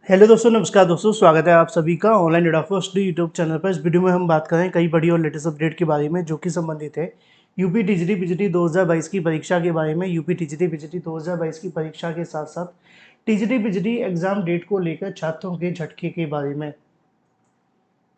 Hello दोस्तों, नमस्कार दोस्तों। स्वागत है आप सभी का online data first YouTube channel पर। इस वीडियो में हम बात करें कई बड़ी और लेटेस्ट अपडेट के बारे में जो कि संबंधित है यूपी टीजीटी पीजीटी 2022 की परीक्षा के बारे में। यूपी टीजीटी पीजीटी 2022 की परीक्षा के साथ साथ टीजीटी पीजीटी एग्जाम डेट को लेकर छात्रों के झटके के बारे में।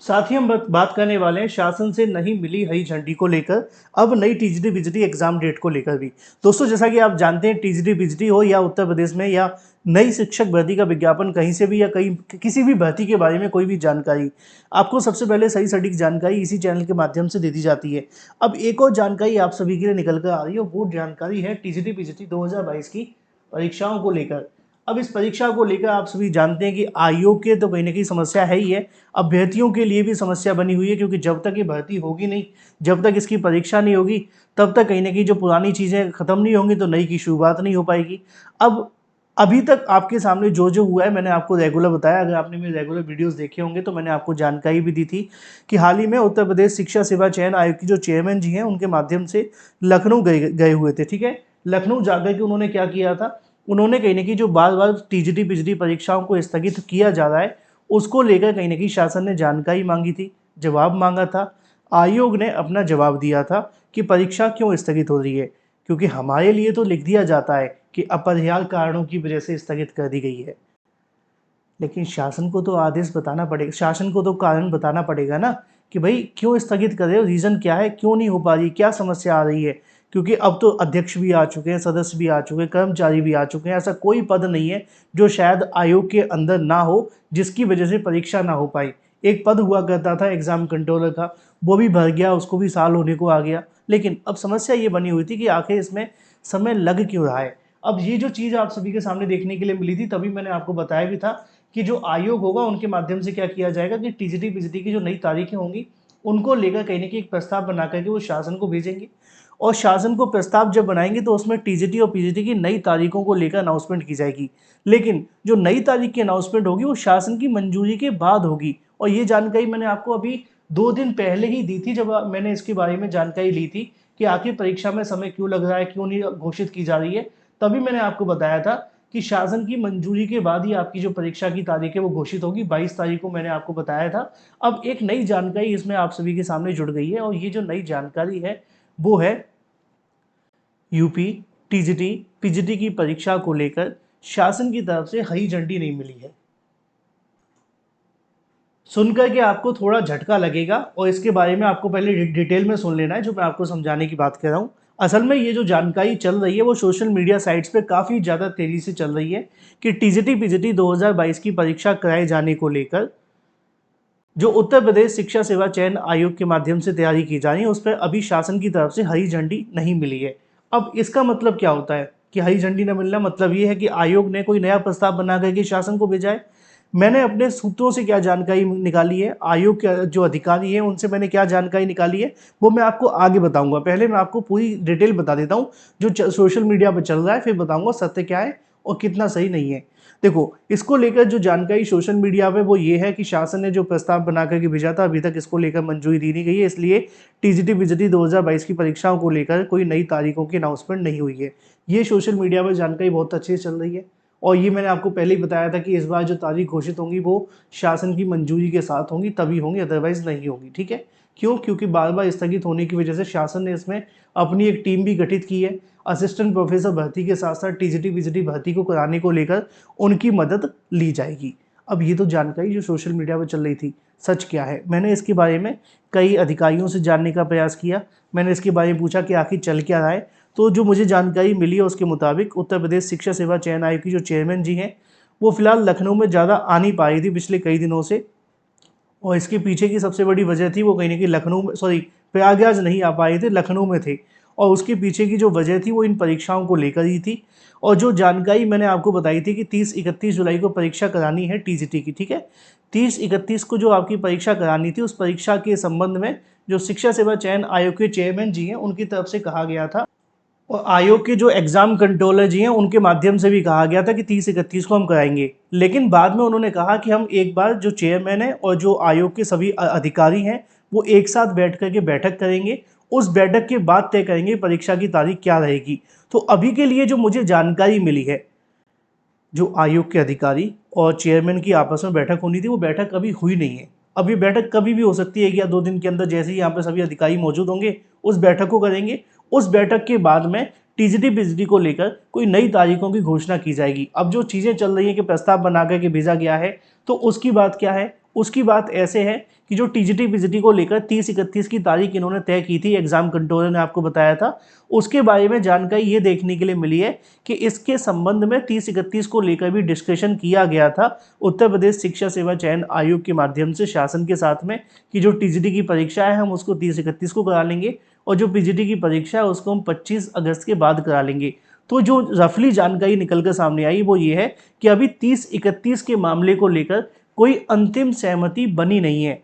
साथ ही हम बात करने वाले हैं शासन से नहीं मिली हरी झंडी को लेकर, अब नई टीजीटी बीजीटी एग्जाम डेट को लेकर भी। दोस्तों, जैसा कि आप जानते हैं, टीजीटी बीजीटी हो या उत्तर प्रदेश में या नई शिक्षक भर्ती का विज्ञापन कहीं से भी या कहीं किसी भी भर्ती के बारे में कोई भी जानकारी आपको सबसे पहले सही सटीक जानकारी इसी चैनल के माध्यम से दे दी जाती है। अब एक और जानकारी आप सभी के लिए निकल कर आ रही है, वो जानकारी है टीजीटी बीजीटी 2022 की परीक्षाओं को लेकर। अब इस परीक्षा को लेकर आप सभी जानते हैं कि आयोग के तो कहीं ना कहीं समस्या है ही है, अभ्यर्थियों के लिए भी समस्या बनी हुई है, क्योंकि जब तक ये भर्ती होगी नहीं, जब तक इसकी परीक्षा नहीं होगी, तब तक कहीं ना कहीं जो पुरानी चीज़ें खत्म नहीं होंगी तो नई की शुरुआत नहीं हो पाएगी। अब अभी तक आपके सामने जो जो हुआ है मैंने आपको रेगुलर बताया। अगर आपने मेरे रेगुलर वीडियोस देखे होंगे तो मैंने आपको जानकारी भी दी थी कि हाल ही में उत्तर प्रदेश शिक्षा सेवा चयन आयोग की जो चेयरमैन जी हैं उनके माध्यम से लखनऊ गए हुए थे। ठीक है, लखनऊ जाकर के उन्होंने क्या किया था, उन्होंने कहीं ना कहीं जो बार बार टीजीटी पीजीटी परीक्षाओं को स्थगित किया जा रहा है उसको लेकर कहीं ना कहीं शासन ने जानकारी मांगी थी, जवाब मांगा था। आयोग ने अपना जवाब दिया था कि परीक्षा क्यों स्थगित हो रही है, क्योंकि हमारे लिए तो लिख दिया जाता है कि अपरिहार्य कारणों की वजह से स्थगित कर दी गई है, लेकिन शासन को तो आदेश बताना पड़ेगा, शासन को तो कारण बताना पड़ेगा ना कि भाई क्यों स्थगित कर रहे हो, रीज़न क्या है, क्यों नहीं हो पा रही, क्या समस्या आ रही है। क्योंकि अब तो अध्यक्ष भी आ चुके हैं, सदस्य भी आ चुके हैं, कर्मचारी भी आ चुके हैं, ऐसा कोई पद नहीं है जो शायद आयोग के अंदर ना हो जिसकी वजह से परीक्षा ना हो पाई। एक पद हुआ करता था एग्जाम कंट्रोलर का, वो भी भर गया, उसको भी साल होने को आ गया। लेकिन अब समस्या ये बनी हुई थी कि आखिर इसमें समय लग क्यों रहा है। अब ये जो चीज़ आप सभी के सामने देखने के लिए मिली थी, तभी मैंने आपको बताया भी था कि जो आयोग होगा उनके माध्यम से क्या किया जाएगा कि टीजीटी पीजीटी की जो नई तारीखें होंगी उनको लेकर कहीं ना कहीं एक प्रस्ताव बना करके वो शासन को भेजेंगे, और शासन को प्रस्ताव जब बनाएंगे तो उसमें टीजीटी और पीजीटी की नई तारीखों को लेकर अनाउंसमेंट की जाएगी। लेकिन जो नई तारीख की अनाउंसमेंट होगी वो शासन की मंजूरी के बाद होगी, और ये जानकारी मैंने आपको अभी 2 दिन पहले ही दी थी जब मैंने इसके बारे में जानकारी ली थी कि आखिर परीक्षा में समय क्यों लग रहा है, क्यों नहीं घोषित की जा रही है। तभी मैंने आपको बताया था कि शासन की मंजूरी के बाद ही आपकी जो परीक्षा की तारीख है वो घोषित होगी। 22 तारीख को मैंने आपको बताया था। अब एक नई जानकारी इसमें आप सभी के सामने जुड़ गई है, और ये जो नई जानकारी है वो है यूपी टीजीटी पीजीटी की परीक्षा को लेकर शासन की तरफ से हरी झंडी नहीं मिली है। सुनकर के आपको थोड़ा झटका लगेगा, और इसके बारे में आपको पहले डिटेल में सुन लेना है जो मैं आपको समझाने की बात कर रहा हूँ। असल में ये जो जानकारी चल रही है वो सोशल मीडिया साइट्स पे काफ़ी ज़्यादा तेज़ी से चल रही है कि टीजीटी पीजीटी 2022 की परीक्षा कराए जाने को लेकर जो उत्तर प्रदेश शिक्षा सेवा चयन आयोग के माध्यम से तैयारी की जा रही है उस पर अभी शासन की तरफ से हरी झंडी नहीं मिली है। अब इसका मतलब क्या होता है कि हरी झंडी न मिलना मतलब ये है कि आयोग ने कोई नया प्रस्ताव बना करके शासन को भेजा है। मैंने अपने सूत्रों से क्या जानकारी निकाली है, आयोग के जो अधिकारी हैं उनसे मैंने क्या जानकारी निकाली है, वो मैं आपको आगे बताऊंगा। पहले मैं आपको पूरी डिटेल बता देता हूँ जो सोशल मीडिया पर चल रहा है, फिर बताऊंगा सत्य क्या है और कितना सही नहीं है। देखो, इसको लेकर जो जानकारी सोशल मीडिया पे वो ये है कि शासन ने जो प्रस्ताव बना करके भेजा था अभी तक इसको लेकर मंजूरी दी नहीं गई है, इसलिए टीजीटी पीजीटी 2022 की परीक्षाओं को लेकर कोई नई तारीखों की अनाउंसमेंट नहीं हुई है। ये सोशल मीडिया पर जानकारी बहुत अच्छे से चल रही है, और ये मैंने आपको पहले ही बताया था कि इस बार जो तारीख घोषित होंगी वो शासन की मंजूरी के साथ होंगी, तभी होंगी, अदरवाइज नहीं होगी। ठीक है, क्यों? क्योंकि बार बार स्थगित होने की वजह से शासन ने इसमें अपनी एक टीम भी गठित की है। असिस्टेंट प्रोफेसर भर्ती के साथ साथ टीजीटी पीजीटी भर्ती को कराने को लेकर उनकी मदद ली जाएगी। अब ये तो जानकारी जो सोशल मीडिया पर चल रही थी, सच क्या है? मैंने इसके बारे में कई अधिकारियों से जानने का प्रयास किया। मैंने इसके बारे में पूछा कि आखिर चल क्या रहा है। तो जो मुझे जानकारी मिली है उसके मुताबिक उत्तर प्रदेश शिक्षा सेवा चयन आयोग की जो चेयरमैन जी हैं वो फिलहाल लखनऊ में ज़्यादा आ नहीं पा रही थी पिछले कई दिनों से, और इसके पीछे की सबसे बड़ी वजह थी वो कहीं ना कहीं लखनऊ में, सॉरी, प्रयागराज नहीं आ पाए थे, लखनऊ में थे। और उसके पीछे की जो वजह थी वो इन परीक्षाओं को लेकर ही थी। और जो जानकारी मैंने आपको बताई थी कि 30-31 जुलाई को परीक्षा करानी है टीजीटी की। ठीक है, 30-31 को जो आपकी परीक्षा करानी थी उस परीक्षा के संबंध में जो शिक्षा सेवा चयन आयोग के चेयरमैन जी हैं उनकी तरफ से कहा गया था, और आयोग के जो एग्जाम कंट्रोलर जी हैं उनके माध्यम से भी कहा गया था कि 30-31 को हम कराएंगे। लेकिन बाद में उन्होंने कहा कि हम एक बार जो चेयरमैन है और जो आयोग के सभी अधिकारी हैं वो एक साथ बैठ करके बैठक करेंगे, उस बैठक के बाद तय करेंगे परीक्षा की तारीख क्या रहेगी। तो अभी के लिए जो मुझे जानकारी मिली है, जो आयोग के अधिकारी और चेयरमैन की आपस में बैठक होनी थी, वो बैठक अभी हुई नहीं है। अब ये बैठक कभी भी हो सकती है 1 या 2 दिन के अंदर, जैसे ही यहाँ पे सभी अधिकारी मौजूद होंगे उस बैठक को करेंगे। उस बैठक के बाद में टीजीटी बीजीटी को लेकर कोई नई तारीखों की घोषणा की जाएगी। अब जो चीज़ें चल रही हैं कि प्रस्ताव बना करके भेजा गया है, तो उसकी बात क्या है? उसकी बात ऐसे है कि जो टीजीटी बीजीटी को लेकर 30-31 की तारीख इन्होंने तय की थी, एग्जाम कंट्रोलर ने आपको बताया था, उसके बारे में जानकारी ये देखने के लिए मिली है कि इसके संबंध में 30-31 को लेकर भी डिस्कशन किया गया था उत्तर प्रदेश शिक्षा सेवा चयन आयोग के माध्यम से शासन के साथ में, कि जो टीजीटी की परीक्षा है हम उसको 30-31 को करा लेंगे और जो पीजीटी की परीक्षा है उसको हम 25 अगस्त के बाद करा लेंगे। तो जो रफली जानकारी निकल कर सामने आई वो ये है कि अभी 30-31 के मामले को लेकर कोई अंतिम सहमति बनी नहीं है।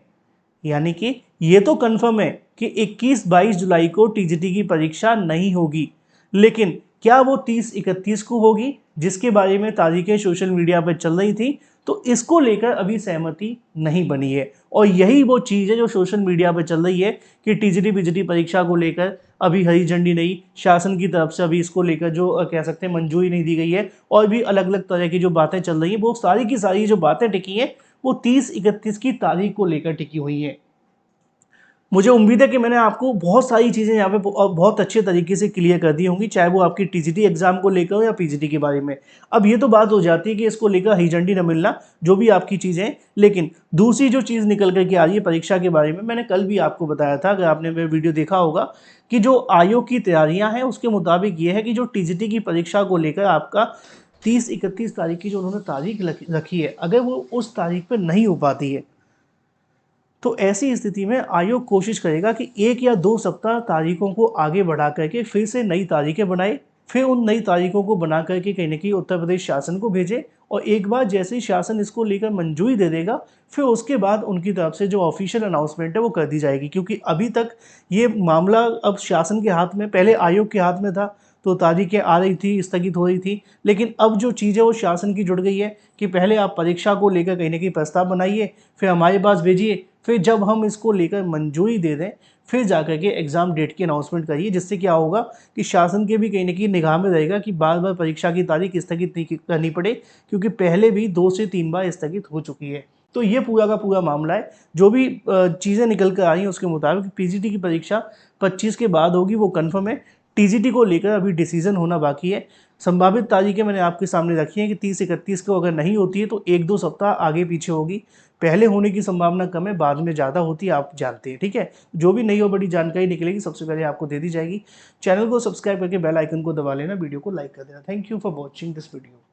यानी कि ये तो कंफर्म है कि 21-22 जुलाई को टीजीटी की परीक्षा नहीं होगी, लेकिन क्या वो 30-31 को होगी, जिसके बारे में तारीखें सोशल मीडिया पर चल रही थी, तो इसको लेकर अभी सहमति नहीं बनी है। और यही वो चीज़ है जो सोशल मीडिया पर चल रही है कि टीजीटी बीजीटी परीक्षा को लेकर अभी हरी झंडी नहीं, शासन की तरफ से अभी इसको लेकर जो कह सकते हैं मंजूरी नहीं दी गई है, और भी अलग अलग तरह की जो बातें चल रही हैं, वो सारी की सारी जो बातें टिकी हैं वो 30-31 की तारीख को लेकर टिकी हुई हैं। मुझे उम्मीद है कि मैंने आपको बहुत सारी चीज़ें यहाँ पे बहुत अच्छे तरीके से क्लियर कर दी होंगी, चाहे वो आपकी टीजीटी एग्जाम को लेकर हो या पीजीटी के बारे में। अब ये तो बात हो जाती है कि इसको लेकर हरी झंडी न मिलना, जो भी आपकी चीज़ें। लेकिन दूसरी जो चीज़ निकल करके आ रही है परीक्षा के बारे में, मैंने कल भी आपको बताया था, अगर आपने मेरा वीडियो देखा होगा, कि जो आयोग की तैयारियाँ हैं उसके मुताबिक ये है कि जो टीजीटी की परीक्षा को लेकर आपका 30-31 तारीख की जो उन्होंने तारीख रखी है, अगर वो उस तारीख पर नहीं हो पाती है तो ऐसी स्थिति में आयोग कोशिश करेगा कि 1 या 2 सप्ताह तारीखों को आगे बढ़ा करके फिर से नई तारीखें बनाए, फिर उन नई तारीखों को बना करके कहीं न कहीं उत्तर प्रदेश शासन को भेजे, और एक बार जैसे ही शासन इसको लेकर मंजूरी दे देगा, फिर उसके बाद उनकी तरफ से जो ऑफिशियल अनाउंसमेंट है वो कर दी जाएगी। क्योंकि अभी तक ये मामला अब शासन के हाथ में, पहले आयोग के हाथ में था, तो तारीखें आ रही थी, स्थगित हो रही थी, लेकिन अब जो चीज़ है वो शासन की जुड़ गई है कि पहले आप परीक्षा को लेकर कहीं न कहीं प्रस्ताव बनाइए, फिर हमारे पास भेजिए, फिर जब हम इसको लेकर मंजूरी दे दें, फिर जाकर के एग्ज़ाम डेट की अनाउंसमेंट करिए, जिससे क्या होगा कि शासन के भी कहीं न कहीं निगाह में रहेगा कि बार-बार परीक्षा की तारीख स्थगित नहीं करनी पड़े, क्योंकि पहले भी 2 से 3 बार स्थगित हो चुकी है। तो ये पूरा का पूरा मामला है। जो भी चीज़ें निकल कर आई हैं उसके मुताबिक पीजीटी की परीक्षा 25 के बाद होगी, वो कन्फर्म है। टीजीटी को लेकर अभी डिसीजन होना बाकी है। संभावित तारीखें मैंने आपके सामने रखी हैं कि 30-31 को अगर नहीं होती है तो 1-2 सप्ताह आगे पीछे होगी। पहले होने की संभावना कम है, बाद में ज़्यादा होती है, आप जानते हैं, ठीक है? जो भी नई और बड़ी जानकारी निकलेगी सबसे पहले आपको दे दी जाएगी। चैनल को सब्सक्राइब करके बेल आइकन को दबा लेना, वीडियो को लाइक कर देना। Thank you for watching this video.